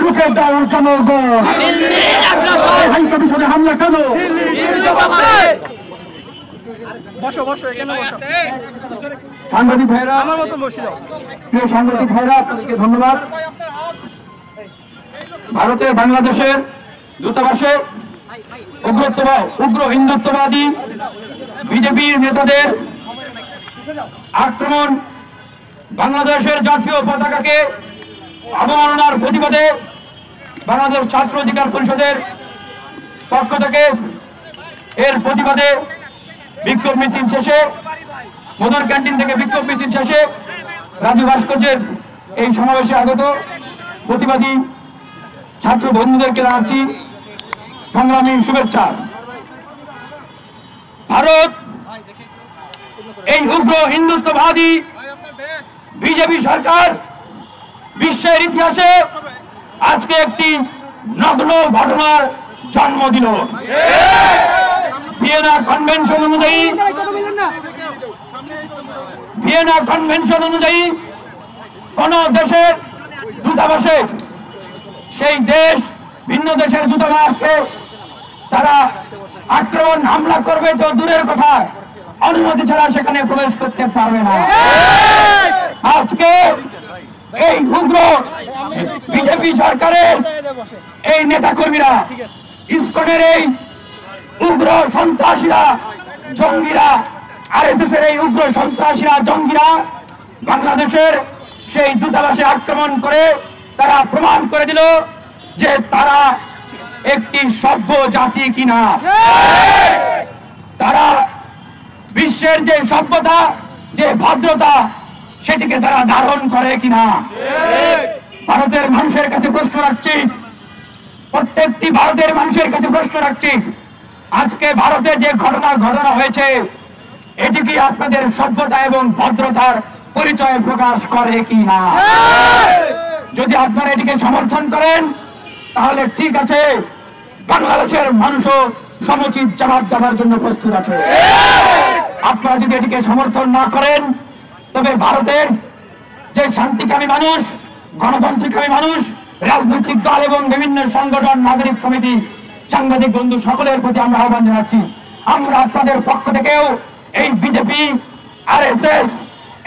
রুখে দাও জনগণ। হাই কমিশনে হামলা কেন? সাংবাদিক ভাইরা, প্রিয় সাংবাদিক ভাইরা, আপনাদেরকে ধন্যবাদ। ভারতের বাংলাদেশের দূতাবাসে উগ্র হিন্দুত্ববাদী বিজেপির নেতাদের আক্রমণ, বাংলাদেশের জাতীয় পতাকাকে অবমাননার প্রতিবাদে বাংলাদেশ ছাত্র অধিকার পরিষদের পক্ষ থেকে এর প্রতিবাদে বিক্ষোভ মিছিল শেষে, মধুর ক্যান্টিন থেকে বিক্ষোভ মিছিল শেষে রাজু ভাস্কর্যের এই সমাবেশে আগত প্রতিবাদী ছাত্র বন্ধুদেরকে জানাচ্ছি সংগ্রামী শুভেচ্ছা। ভারত এই উগ্র হিন্দুত্ববাদী বিজেপি সরকার বিশ্বের ইতিহাসে আজকে একটি নগ্ন ঘটনার জন্ম দিল। ভিয়েনা কনভেনশন অনুযায়ী কোন দেশের দূতাবাসে সেই দেশ ভিন্ন দেশের দূতাবাসকে তারা আক্রমণ হামলা করবে তো দূরের কথা, অনুমতি ছাড়া সেখানে প্রবেশ করতে পারবে না। আজকে এই উগ্র বিজেপি সরকারের এই নেতাকর্মীরা, ইসকনের এই উগ্র সন্ত্রাসীরা, জঙ্গিরা, আরএসএস এর এই উগ্র সন্ত্রাসীরা, জঙ্গিরা বাংলাদেশের সেই দূতাবাসে আক্রমণ করে তারা প্রমাণ করে দিল যে তারা একটি সভ্য জাতি কিনা। তারা বিশ্বের যে সভ্যতা, যে ভদ্রতা, সেটিকে তারা ধারণ করে কিনা। ভারতের মানুষের কাছে প্রশ্ন রাখছি, প্রত্যেকটি ভারতের মানুষের কাছে প্রশ্ন রাখছি, আজকে ভারতে যে ঘটনা হয়েছে এটি কি আপনাদের সভ্যতা এবং ভদ্রতার পরিচয় প্রকাশ করে কিনা? যদি আপনারা এটিকে সমর্থন করেন তাহলে ঠিক আছে, বাংলাদেশের মানুষও সমুচিত জবাব দেওয়ার জন্য প্রস্তুত আছে। আপনারা যদি এটিকে সমর্থন না করেন তবে ভারতের যে শান্তিকামী মানুষ, গণতান্ত্রিকামী মানুষ, রাজনৈতিক দল এবং বিভিন্ন সংগঠন, নাগরিক সমিতি, সাংবাদিক বন্ধু সকলের প্রতি আমরা আহ্বান জানাচ্ছি, আমরা আপনাদের পক্ষ থেকেও এই বিজেপি, আরএসএস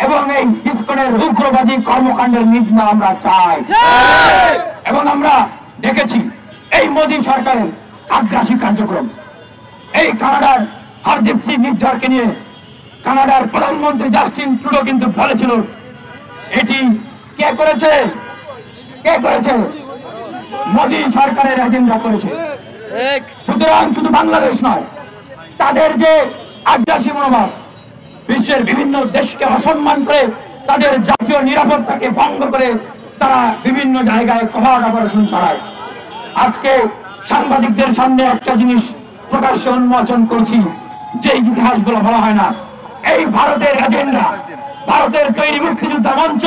এবং এই ইসকনের উগ্রবাদী কর্মকাণ্ডের নিন্দা আমরা চাই। এবং আমরা দেখেছি এই মোদী সরকারের আগ্রাসী কার্যক্রম। এই কানাডার হরদীপ সিং নির্ঝরকে নিয়ে কানাডার প্রধানমন্ত্রী জাস্টিন ট্রুডো কিন্তু বলেছিল, এটি কে করেছে? কে করেছে? মোদী সরকারের এজেন্ডা করেছে। সুতরাং শুধু বাংলাদেশ নয়, তাদের যে আগ্রাসী মনোভাব, বিশ্বের বিভিন্ন দেশকে অসম্মান করে তাদের জাতীয় নিরাপত্তাকে ভঙ্গ করে তারা বিভিন্ন জায়গায় কভার্ট অপারেশন চালায়। আজকে সাংবাদিকদের সামনে একটা জিনিস প্রকাশ্যে উন্মোচন করছি, যে ইতিহাসগুলো বলা হয় না। এই ভারতের এজেন্ডা, ভারতের তৈরি মুক্তিযোদ্ধা মঞ্চ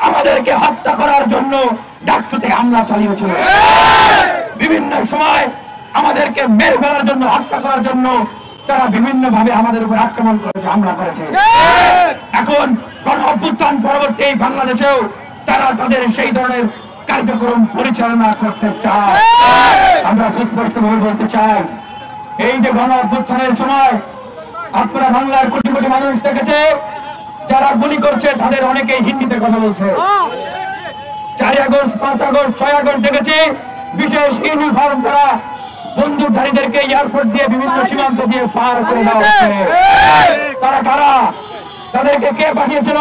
আমাদেরকে হত্যা করার জন্য ডাকসুতে হামলা চালিয়েছিল। বিভিন্ন সময় আমাদেরকে মেরে ফেলার জন্য, হত্যা করার জন্য তারা বিভিন্ন ভাবে আমাদের উপর আক্রমণ করেছে, হামলা করেছে। এখন গণ অভ্যুত্থান পরবর্তী বাংলাদেশেও তারা তাদের সেই ধরনের কার্যক্রম পরিচালনা করতে চায়। আমরা সুস্পষ্টভাবে বলতে চাই, এই যে গণ অভ্যুত্থানের সময় আপনারা বাংলার কোটি কোটি মানুষ দেখেছে, যারা গুলি করছে তাদের অনেকেই হিন্দিতে কথা বলছে। 4 আগস্ট, 5 আগস্ট, 6 আগস্ট দেখেছি বিশেষ ইউনিফর্ম করা বন্দুকধারীদেরকে এয়ারপোর্ট দিয়ে, বিভিন্ন সীমান্ত দিয়ে পার করে দেওয়া হচ্ছে। তারা কারা? তাদেরকে কে পাঠিয়েছিল?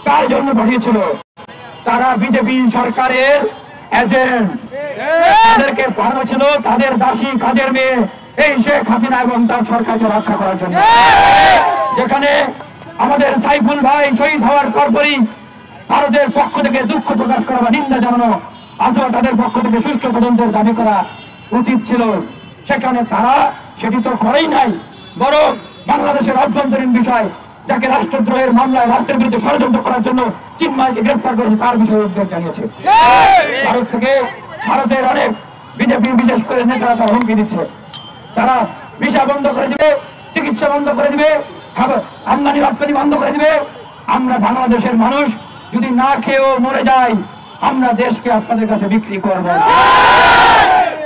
কার জন্য পাঠিয়েছিল? তারা বিজেপি সরকারের এজেন্ট। তাদেরকে পাঠানো ছিল তাদের দাসী কাজের মেয়ে এই শেখ হাসিনা এবং তার সরকারকে রক্ষা করার জন্য। যেখানে আমাদের সাইফুল ভাই শহীদ হওয়ার পরপরই ভারতের পক্ষ থেকে দুঃখ প্রকাশ করা বা নিন্দা জানানো অথবা তাদের পক্ষ থেকে সুষ্ঠু তদন্তের দাবি করা উচিত ছিল, সেখানে তারা সেটি তো করেই নাই, বরং বাংলাদেশের অভ্যন্তরীণ বিষয়, যাকে রাষ্ট্রদ্রোহের মামলায় রাষ্ট্রের বিরুদ্ধে ষড়যন্ত্র করার জন্য চিন্ময়কে গ্রেফতার করেছে, তার বিষয়ে উদ্বেগ জানিয়েছে। ভারত থেকে ভারতের অনেক বিজেপি বিশেষ করে নেতারা তারা হুমকি দিচ্ছে, তারা ভিসা বন্ধ করে দিবে, চিকিৎসা বন্ধ করে দিবে, খাবার আমদানি রপ্তানি বন্ধ করে দিবে। আমরা বাংলাদেশের মানুষ যদি না খেয়েও মরে যাই আমরা দেশকে আপনাদের কাছে বিক্রি করব।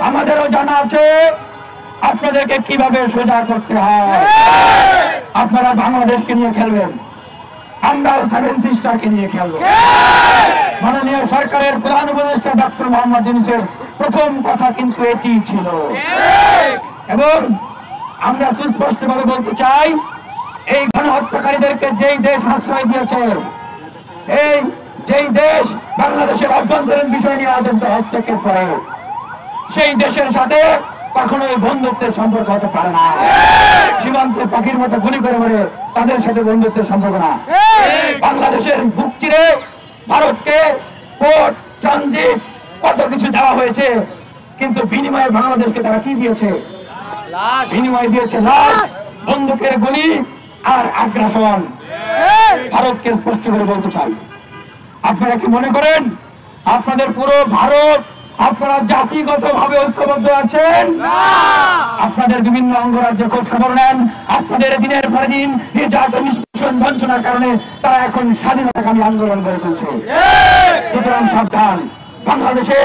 আমাদেরও জানা আছে আপনাদেরকে কিভাবে সোজা করতে হয়। আপনারা বাংলাদেশকে নিয়ে খেলবেন, আমরাও সেভেন সিস্টারকে নিয়ে খেলবো। মাননীয় সরকারের প্রধান উপদেষ্টা ডক্টর মোহাম্মদ ইউনূসের প্রথম কথা কিন্তু এটি ছিল, এবং আমরা সুস্পষ্টভাবে বলতে চাই, এই গণহত্যাকারীদেরকে যেই দেশ আশ্রয় দিয়েছে, এই যেই দেশ বাংলাদেশের অভ্যন্তরীণ বিষয় নিয়ে হস্তক্ষেপ করে, সেই দেশের সাথে কখনোই বন্ধুত্বের সম্পর্ক হতে পারে না। সীমান্তে পাখির মতো গুলি করে মারে তাদের সাথে বন্ধুত্বের সম্পর্ক না। বাংলাদেশের বুক চিরে ভারতকে পোর্ট, ট্রানজিট কত কিছু দেওয়া হয়েছে, কিন্তু বিনিময়ে বাংলাদেশকে তারা কি দিয়েছে? বিনিময় দিয়েছে লাশ, বন্দুকের গুলি আর আগ্রাসন। ভারতকে স্পষ্ট করে বলতে চাই, আপনারা কি মনে করেন আপনাদের পুরো ভারত আপনারা জাতিগতভাবে ঐক্যবদ্ধ আছেন? আপনাদের বিভিন্ন অঙ্গরাজ্যে খোঁজ খবর নেন, আপনাদের দিনের পর দিন নির্যাতন, নিষ্পেষণ, বঞ্চনার কারণে তারা এখন স্বাধীনতাকামী আন্দোলন করে তুলছে। সুতরাং সাবধান, বাংলাদেশে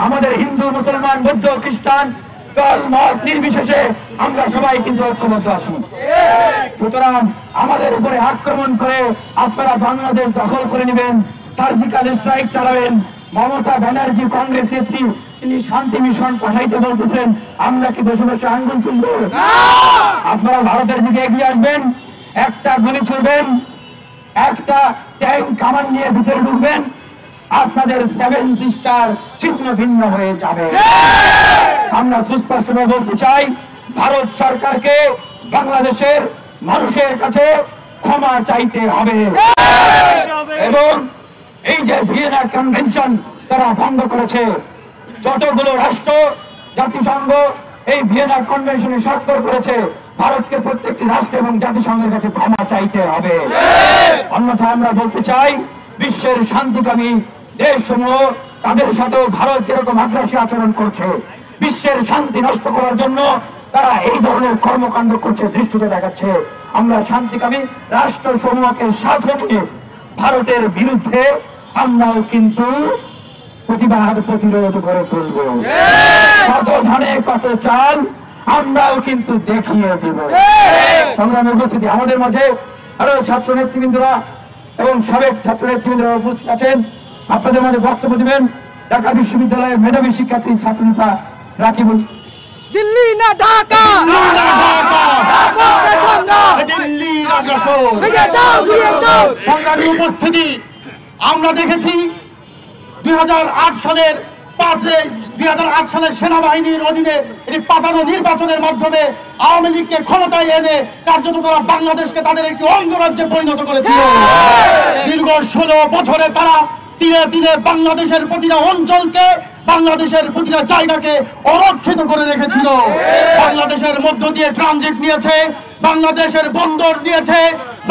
আমাদের হিন্দু, মুসলমান, বৌদ্ধ, খ্রিস্টান দল মত নির্বিশেষে আমরা সবাই কিন্তু ঐক্যবদ্ধ আছি। সুতরাং আমাদের উপরে আক্রমণ করে আপনারা বাংলাদেশ দখল করে নেবেন, সার্জিক্যাল স্ট্রাইক চালাবেন। মমতা ব্যানার্জি কংগ্রেস নেত্রী তিনি শান্তি মিশন পাঠাইতে বলতেছেন, আমরা কি বসে বসে আঙ্গুল চুলব? আপনারা ভারতের দিকে এগিয়ে আসবেন, একটা গুলি ছুড়বেন, একটা ট্যাঙ্ক কামান নিয়ে ভিতরে ঢুকবেন, আপনাদের সেভেন সিস্টার ছিন্ন ভিন্ন হয়ে যাবে। আমরা সুস্পষ্টভাবে বলতে চাই, ভারত সরকারকে বাংলাদেশের মানুষের কাছে ক্ষমা চাইতে হবে, এবং এই যে ভিয়েনা কনভেনশন তারা ভঙ্গ করেছে, যতগুলো রাষ্ট্র জাতিসংঘ এই ভিয়েনা কনভেনশনে স্বাক্ষর করেছে, ভারতকে প্রত্যেকটি রাষ্ট্র এবং জাতিসংঘের কাছে ক্ষমা চাইতে হবে। অন্যথায় আমরা বলতে চাই, বিশ্বের শান্তিকামী দেশসমূহ তাদের সাথেও ভারত যেরকম আগ্রাসী আচরণ করছে, বিশ্বের শান্তি নষ্ট করার জন্য তারা এই ধরনের কর্মকাণ্ড করছে, দৃষ্টিতে দেখাচ্ছে। আমরা শান্তিকামী রাষ্ট্র সমূহকে সাথে নিয়ে ভারতের বিরুদ্ধে আমরাও কিন্তু প্রতিবাদ, প্রতিরোধ করে তুলব। কত ধানে কত চাল আমরাও কিন্তু দেখিয়ে দেব। সংগ্রামী উপস্থিতি, আমাদের মাঝে আরো ছাত্র নেতৃবৃন্দরা এবং সাবেক ছাত্র নেতৃবৃন্দরা উপস্থিত আছেন। আপনাদের মাঝে বক্তব্য দিবেন ঢাকা বিশ্ববিদ্যালয়ের মেধাবী শিক্ষার্থী ছাত্রনেতা রাকিবুল। দিল্লি না ঢাকা, সংগ্রামী উপস্থিতি, আমরা দেখেছি 2008 সালের সেনাবাহিনীর অধীনে এটি পাতানো নির্বাচনের মাধ্যমে আওয়ামী লীগকে ক্ষমতায় এনে কার্যত তারা বাংলাদেশকে তাদের একটি অঙ্গরাজ্যে পরিণত করেছিল। দীর্ঘ 16 বছরে তারা তিনে তিনে বাংলাদেশের প্রতিটা অঞ্চলকে, বাংলাদেশের প্রতিটা জায়গাকে অরক্ষিত করে রেখেছিল। বাংলাদেশের মধ্য দিয়ে ট্রানজিট নিয়েছে, বাংলাদেশের বন্দর দিয়েছে,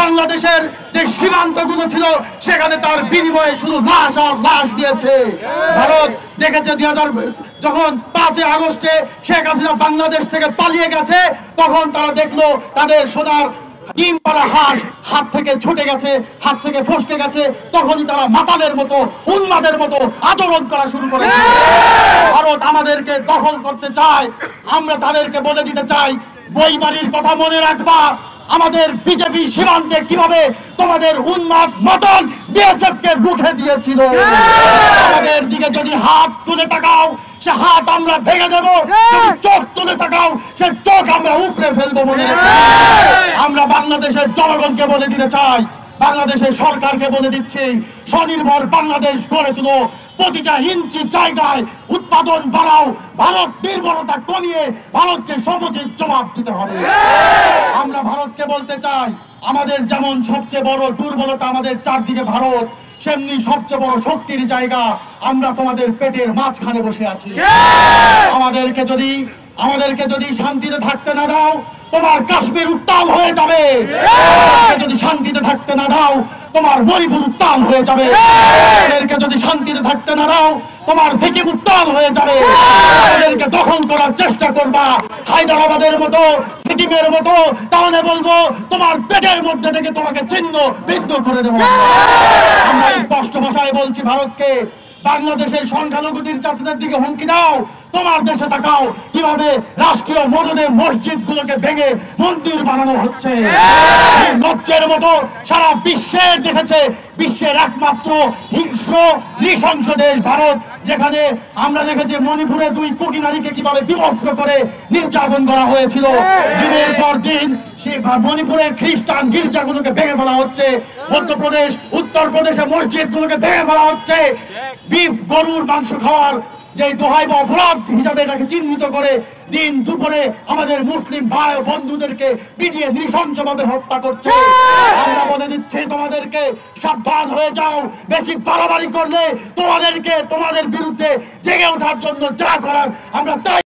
বাংলাদেশের যে সীমান্তগুলো ছিল সেখানে তার বিনিময়ে শুধু লাশ আর লাশ দিয়েছে। ভারত দেখেছে যখন 5 আগস্টে শেখ হাসিনা বাংলাদেশ থেকে পালিয়ে গেছে, তখন তারা দেখলো তাদের সোনার ডিম পাড়া হাঁস হাত থেকে ছুটে গেছে, হাত থেকে ফসকে গেছে, তখনই তারা মাতালের মতো, উন্মাদের মতো আচরণ করা শুরু করেছে। ভারত আমাদেরকে দখল করতে চায়, আমরা তাদেরকে বলে দিতে চাই, বইবাড়ির কথা মনে রাখবা, আমাদের বিজেপি সীমান্তে কিভাবে তোমাদের উন্মাদ মাতাল বিএসএফ কে রুখে দিয়েছিল। আমাদের দিকে যদি হাত তুলে তাকাও, সে হাত আমরা ভেঙে দেব, যদি চোখ তুলে তাকাও, সে চোখ আমরা উপড়ে ফেলবো। মনে রেখো, আমরা বাংলাদেশের জনগণকে বলে দিতে চাই, বাংলাদেশের সরকারকে বলে দিচ্ছি, স্বনির্ভর বাংলাদেশ গড়ে তুলো, প্রতিটা ইঞ্চি জায়গায় উৎপাদন বাড়াও, ভারত নির্ভরতা কমিয়ে ভারতকে সমুচিত জবাব দিতে হবে। আমরা ভারতকে বলতে চাই, আমাদের যেমন সবচেয়ে বড় দুর্বলতা আমাদের চারদিকে ভারত, সেমনি সবচেয়ে বড় শক্তির জায়গা আমরা তোমাদের পেটের মাঝখানে বসে আছি। আমাদেরকে যদি শান্তিতে থাকতে না দাও, তোমার কাশ্মীর উত্তাল হয়ে যাবে। যদি শান্তিতে থাকতে না দাও, তোমার মণিপুর উত্তাল হয়ে যাবে। এদেরকে যদি শান্তিতে থাকতে না দাও, তোমার সিকিম উত্তাল হয়ে যাবে। এদেরকে দখল করার চেষ্টা করবা হায়দ্রাবাদের মতো, সিকিমের মতো, তাহলে বলবো তোমার পেটের মধ্যে থেকে তোমাকে ছিন্ন ভিন্ন করে দেবো। আমরা স্পষ্ট ভাষায় বলছি ভারতকে, বাংলাদেশের সংখ্যালঘু নির্যাতনের দিকে হুমকি দাও, তোমার দেশে তাকাও কিভাবে রাষ্ট্রীয় মদদে মসজিদ গুলোকে ভেঙে মন্দির বানানো হচ্ছে। লজ্জের মতো সারা বিশ্বের দেখেছে, বিশ্বের একমাত্র হিংস্র নৃশংস দেশ ভারত, যেখানে আমরা দেখেছি মণিপুরে 2 কোটি নারীকে কিভাবে বিবস্ত্র করে নির্যাতন করা হয়েছিল। দিনের পর দিন সেই মণিপুরের খ্রিস্টান গির্জাগুলোকে ভেঙে ফেলা হচ্ছে, মধ্যপ্রদেশ উত্তরপ্রদেশে মসজিদগুলোকে ভেঙে ফেলা হচ্ছে। বিফ গরুর মাংস খাওয়ার যে দোহাই বা অপরাধ হিসাবে এটাকে চিহ্নিত করে দিন দুপুরে আমাদের মুসলিম ভাই ও বন্ধুদেরকে পিটিয়ে নৃশংসভাবে হত্যা করছে। আমরা বলে দিচ্ছি তোমাদেরকে, সাবধান হয়ে যাও, বেশি বাড়াবাড়ি করলে তোমাদের বিরুদ্ধে জেগে ওঠার জন্য যা করার আমরা তাই